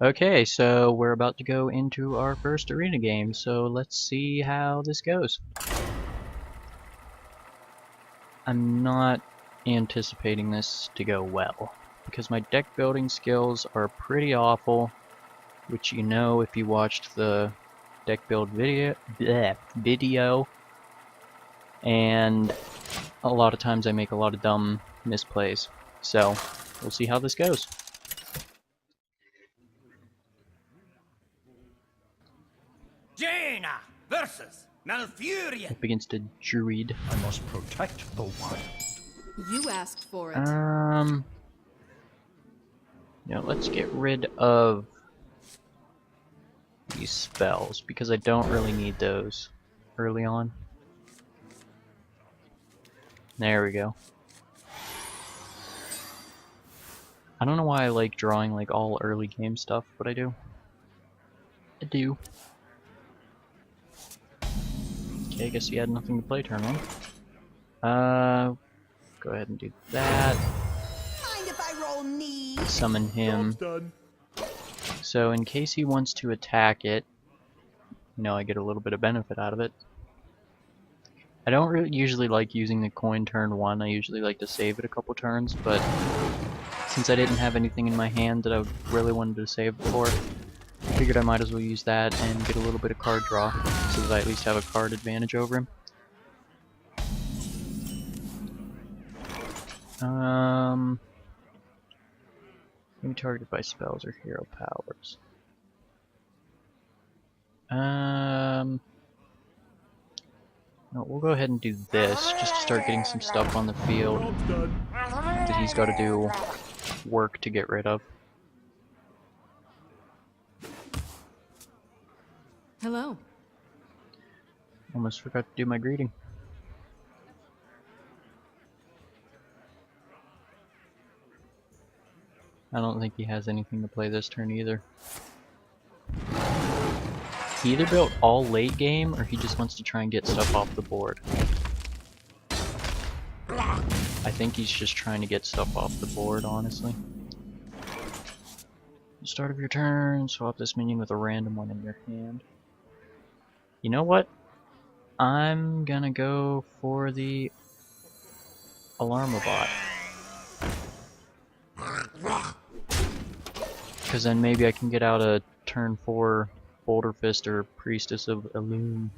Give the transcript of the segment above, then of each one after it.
Okay, so we're about to go into our first arena game, so let's see how this goes. I'm not anticipating this to go well, because my deck building skills are pretty awful, which you know if you watched the deck build video, and a lot of times I make a lot of dumb misplays, so we'll see how this goes. Jaina versus Malfurion. Up against a druid. I must protect the wild. You asked for it. Yeah, let's get rid of these spells because I don't really need those early on. There we go. I don't know why I like drawing like all early game stuff, but I do. I do. Okay, I guess he had nothing to play turn one. Go ahead and do that. Mind if I roll knee? Summon him. So in case he wants to attack it, you know, I get a little bit of benefit out of it. I don't really usually like using the coin turn one. I usually like to save it a couple turns, but since I didn't have anything in my hand that I really wanted to save before, I figured I might as well use that and get a little bit of card draw, so that I at least have a card advantage over him. Maybe targeted by spells or hero powers. No, we'll go ahead and do this, just to start getting some stuff on the field that he's got to do work to get rid of. Hello. Almost forgot to do my greeting. I don't think he has anything to play this turn either. He either built all late game or he just wants to try and get stuff off the board. I think he's just trying to get stuff off the board, honestly. Start of your turn, swap this minion with a random one in your hand. You know what? I'm gonna go for the Alarmabot. Because then maybe I can get out a turn 4 Boulder Fist or Priestess of Illume.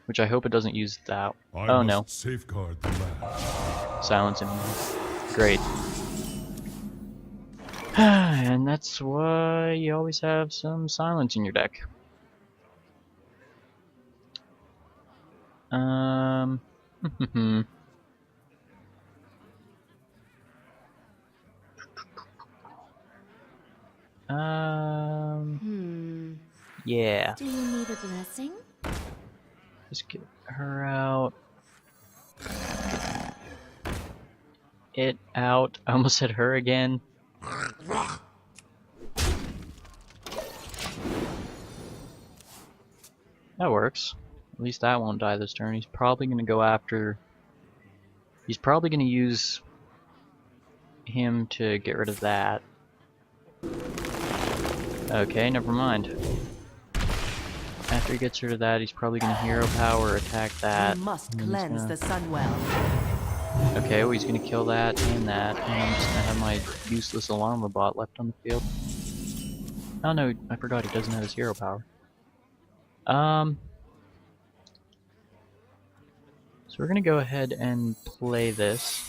Which I hope it doesn't use that. Oh no. Safeguard the land. Silence him. Great. And that's why you always have some silence in your deck. Yeah. Do you need a blessing? Just get her out. It out. I almost said her again. That works. At least that won't die this turn. He's probably going to go after... He's probably going to use him to get rid of that. Okay, never mind. After he gets rid of that, he's probably going to hero power attack that. You must cleanse the Sunwell. Okay, well he's going to kill that, and I'm just going to have my useless Alarmabot left on the field. Oh no, I forgot he doesn't have his hero power. So we're going to go ahead and play this.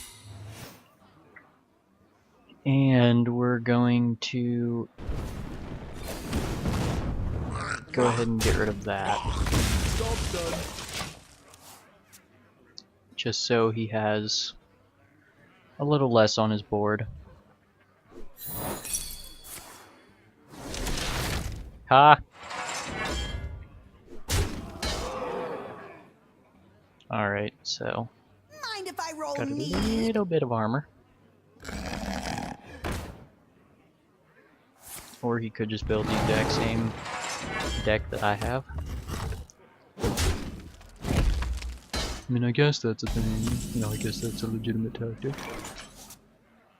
And we're going to go ahead and get rid of that. Just so he has a little less on his board. Ha! Alright, so Mind if I roll got a knee? little bit of armor. Or he could just build the exact same deck that I have. I mean, I guess that's a thing. You know, I guess that's a legitimate tactic.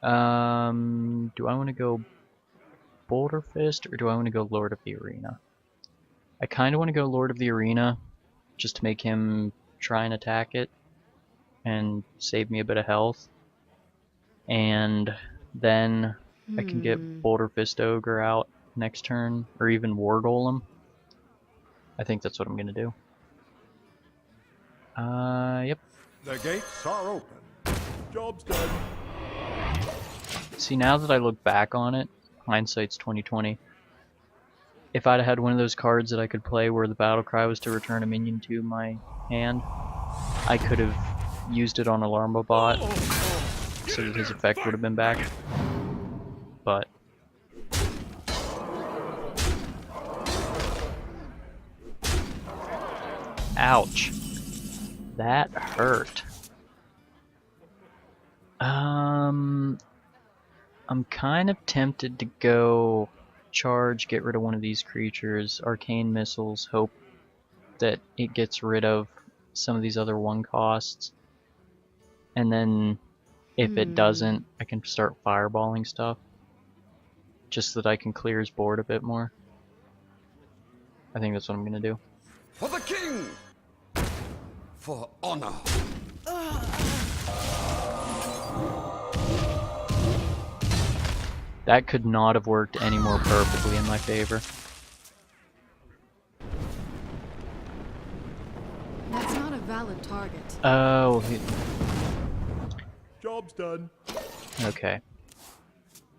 Do I want to go Boulder Fist or do I want to go Lord of the Arena? I kind of want to go Lord of the Arena just to make him try and attack it and save me a bit of health. And then I can get Boulder Fist Ogre out next turn, or even War Golem. I think that's what I'm gonna do. Yep. The gates are open. Job's done. See, now that I look back on it, hindsight's 2020. If I'd had one of those cards that I could play where the battle cry was to return a minion to my hand, I could have used it on Alarma Bot so that his effect would have been back. But ouch. That hurt. I'm kind of tempted to go charge, get rid of one of these creatures, arcane missiles, hope that it gets rid of some of these other one costs. And then if it doesn't, I can start fireballing stuff. Just so that I can clear his board a bit more. I think that's what I'm gonna do. For the king! For honor! That could not have worked any more perfectly in my favor. That's not a valid target. Oh, Job's done. okay.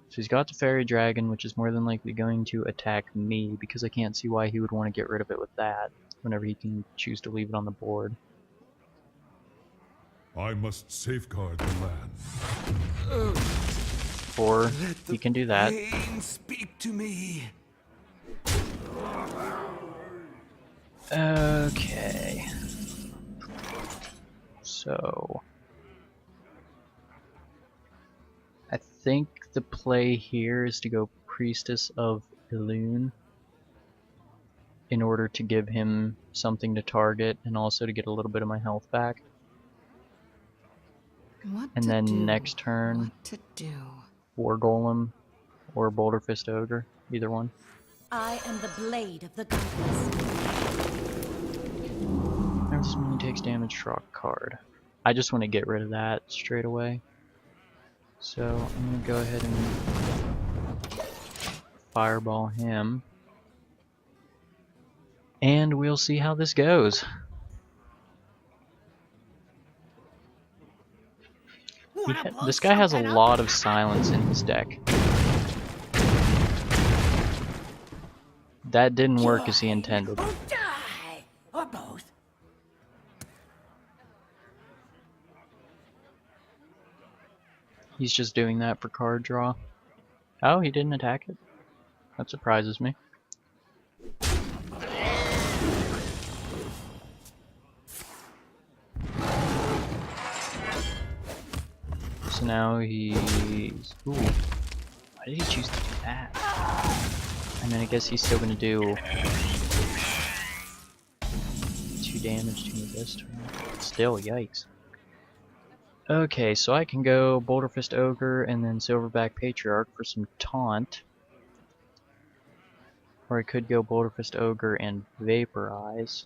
So he's got the Fairy Dragon, which is more than likely going to attack me, because I can't see why he would want to get rid of it with that, whenever he can choose to leave it on the board. I must safeguard the land. Or he can do that. Pain speak to me. Okay. So I think the play here is to go Priestess of Elune in order to give him something to target and also to get a little bit of my health back. What And to then do? next turn, What to do? War Golem or Boulder Fist Ogre, either one. I am the blade of the goddess. Whenever this minion takes damage, draw a card. I just want to get rid of that straight away. So I'm going to go ahead and fireball him. And we'll see how this goes. This guy has a lot of silence in his deck. That didn't work as he intended. Or die! Or both. He's just doing that for card draw. Oh, he didn't attack it? That surprises me. So now he's... Ooh. Why did he choose to do that? And then I guess he's still gonna do 2 damage to me this turn. Still, yikes. Okay, so I can go Boulder Fist Ogre and then Silverback Patriarch for some taunt. Or I could go Boulder Fist Ogre and Vaporize.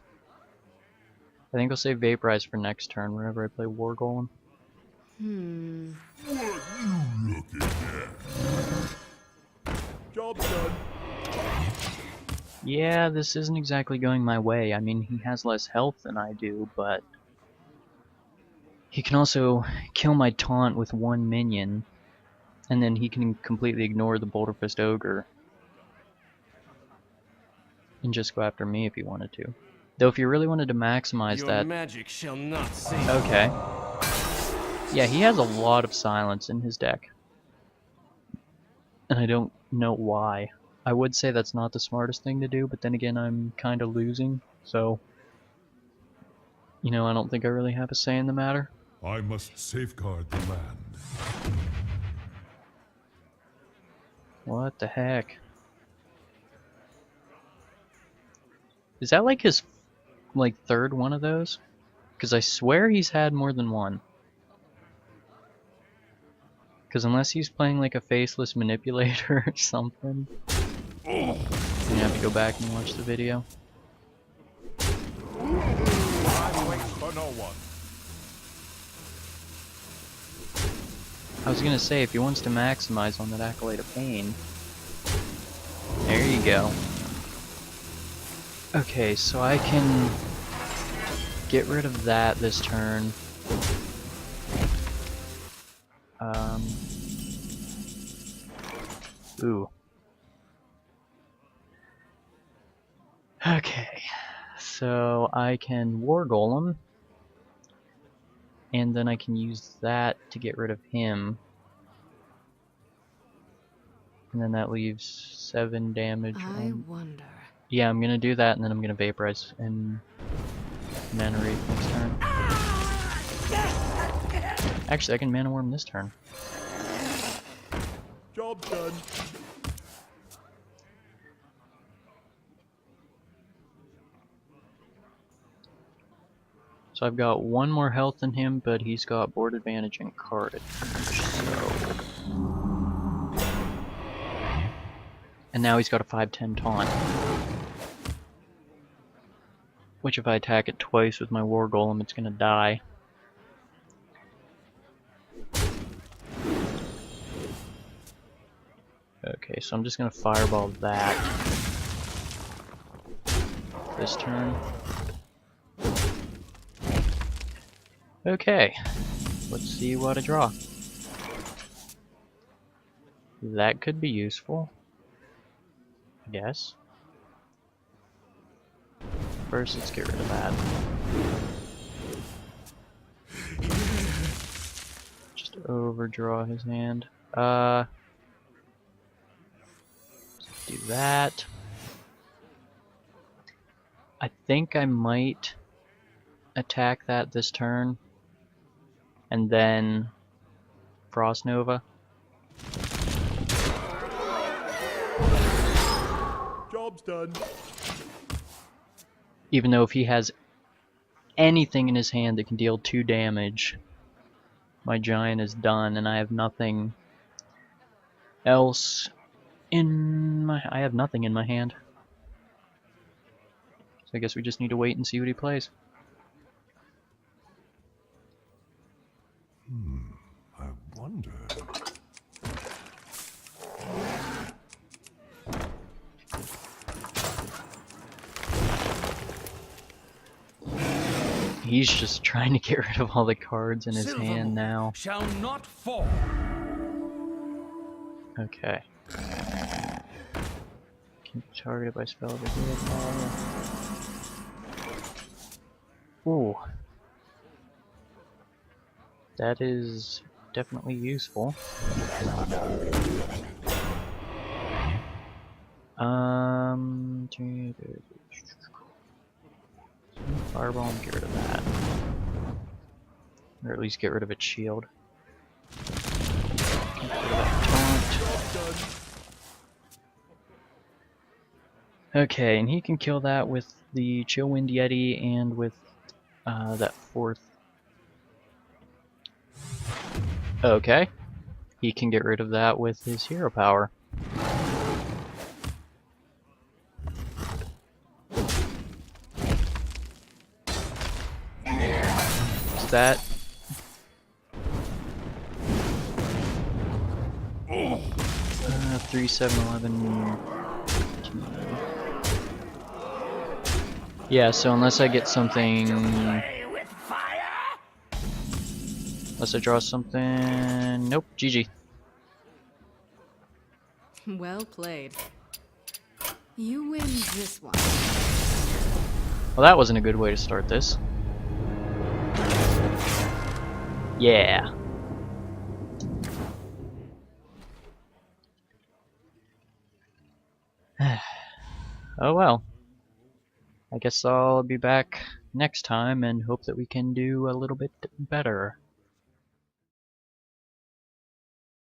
I think I'll save Vaporize for next turn whenever I play War Golem. Job's done. Yeah, this isn't exactly going my way. I mean, he has less health than I do, but he can also kill my taunt with one minion, and then he can completely ignore the Boulder Fist Ogre and just go after me if he wanted to. Though if you really wanted to maximize that... magic shall not save. Okay. Yeah, he has a lot of silence in his deck. And I don't know why. I would say that's not the smartest thing to do, but then again I'm kinda losing, so... You know, I don't think I really have a say in the matter. I must safeguard the land. What the heck? Is that like his, third one of those? Because I swear he's had more than one. Because unless he's playing like a faceless manipulator or something, you have to go back and watch the video. For no one. I was gonna say, if he wants to maximize on that Accolade of Pain, there you go. Okay, so I can get rid of that this turn. Ooh. Okay, so I can War Golem, and then I can use that to get rid of him. And then that leaves 7 damage. I wonder. Yeah, I'm gonna do that, and then I'm gonna Vaporize and Mana Wraith next turn. Actually, I can Mana Worm this turn. Job done. So I've got 1 more health than him, but he's got board advantage and card advantage, so... And now he's got a 5/10 taunt. Which if I attack it twice with my War Golem, it's gonna die. Okay, so I'm just gonna Fireball that this turn. Okay, let's see what I draw. That could be useful, I guess. First, let's get rid of that. Just overdraw his hand. Let's do that. I think I might attack that this turn, and then Frost Nova. Job's done. Even though if he has anything in his hand that can deal 2 damage, my giant is done, and I have nothing else in my... I have nothing in my hand. So I guess we just need to wait and see what he plays. I wonder. He's just trying to get rid of all the cards in his Silver hand now. shall not fall. Okay. Can be targeted by spell of the hero power. Ooh. That is definitely useful. Fireball and get rid of that. Or at least get rid of its shield. Get rid of that taunt. Okay, and he can kill that with the Chillwind Yeti and with that 4th. Okay. He can get rid of that with his hero power. Is that... 3, 7, 11... Yeah, so unless I get something... Unless I draw something... Nope, GG. Well played. You win this one. Well, that wasn't a good way to start this. Yeah. Oh well. I guess I'll be back next time and hope that we can do a little bit better.